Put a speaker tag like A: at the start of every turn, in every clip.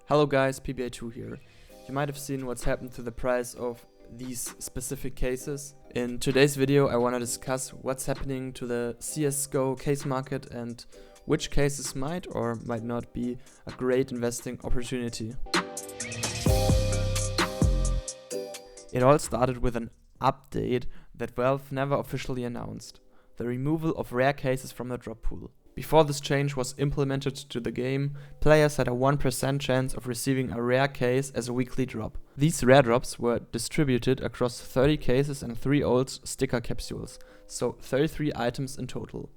A: Hello guys, PBA2 here. You might have seen what's happened to the price of these specific cases. In today's video I want to discuss what's happening to the CSGO case market and which cases might or might not be a great investing opportunity. It all started with an update that Valve never officially announced: the removal of rare cases from the drop pool. Before this change was implemented to the game, players had a 1% chance of receiving a rare case as a weekly drop. These rare drops were distributed across 30 cases and 3 old sticker capsules, so 33 items in total.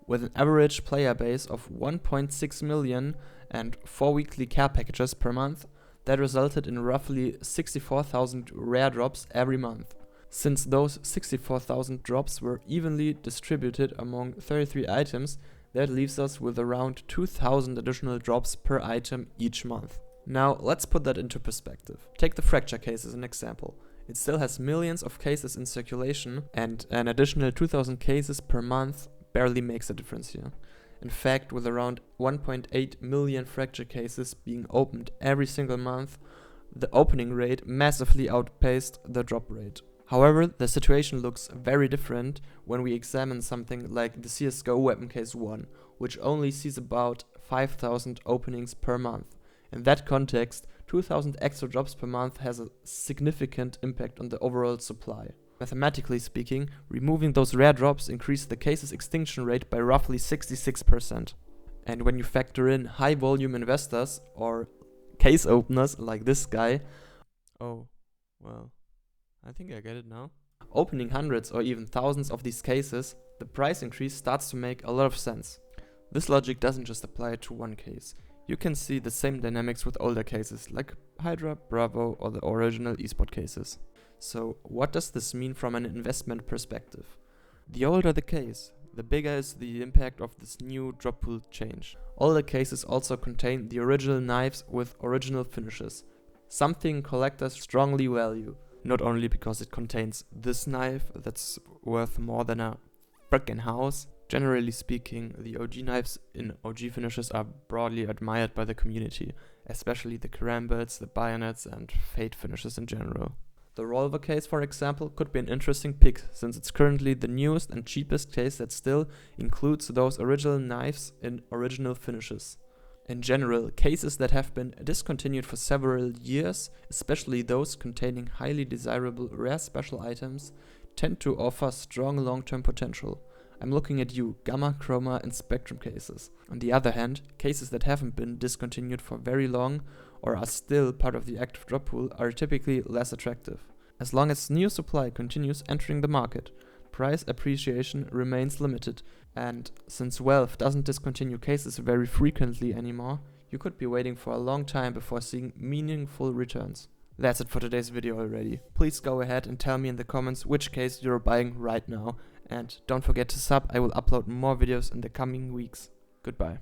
A: With an average player base of 1.6 million and 4 weekly care packages per month, that resulted in roughly 64,000 rare drops every month. Since those 64,000 drops were evenly distributed among 33 items, that leaves us with around 2,000 additional drops per item each month. Now let's put that into perspective. Take the fracture case as an example. It still has millions of cases in circulation, and an additional 2,000 cases per month barely makes a difference here. In fact, with around 1.8 million fracture cases being opened every single month, the opening rate massively outpaced the drop rate. However, the situation looks very different when we examine something like the CSGO weapon case 1, which only sees about 5,000 openings per month. In that context, 2,000 extra drops per month has a significant impact on the overall supply. Mathematically speaking, removing those rare drops increased the case's extinction rate by roughly 66%. And when you factor in high volume investors or case openers like this guy, I think I get it now. Opening hundreds or even thousands of these cases, the price increase starts to make a lot of sense. This logic doesn't just apply to one case. You can see the same dynamics with older cases like Hydra, Bravo or the original esport cases. So what does this mean from an investment perspective? The older the case, the bigger is the impact of this new drop pool change. Older cases also contain the original knives with original finishes, something collectors strongly value. Not only because it contains this knife that's worth more than a frickin' house. Generally speaking, the OG knives in OG finishes are broadly admired by the community, especially the karambits, the bayonets and fade finishes in general. The revolver case, for example, could be an interesting pick since it's currently the newest and cheapest case that still includes those original knives in original finishes. In general, cases that have been discontinued for several years, especially those containing highly desirable rare special items, tend to offer strong long-term potential. I'm looking at you, Gamma, Chroma and Spectrum cases. On the other hand, cases that haven't been discontinued for very long or are still part of the active drop pool are typically less attractive. As long as new supply continues entering the market, price appreciation remains limited, and since Valve doesn't discontinue cases very frequently anymore, you could be waiting for a long time before seeing meaningful returns. That's it for today's video already. Please go ahead and tell me in the comments which case you're buying right now, and don't forget to sub. I will upload more videos in the coming weeks. Goodbye.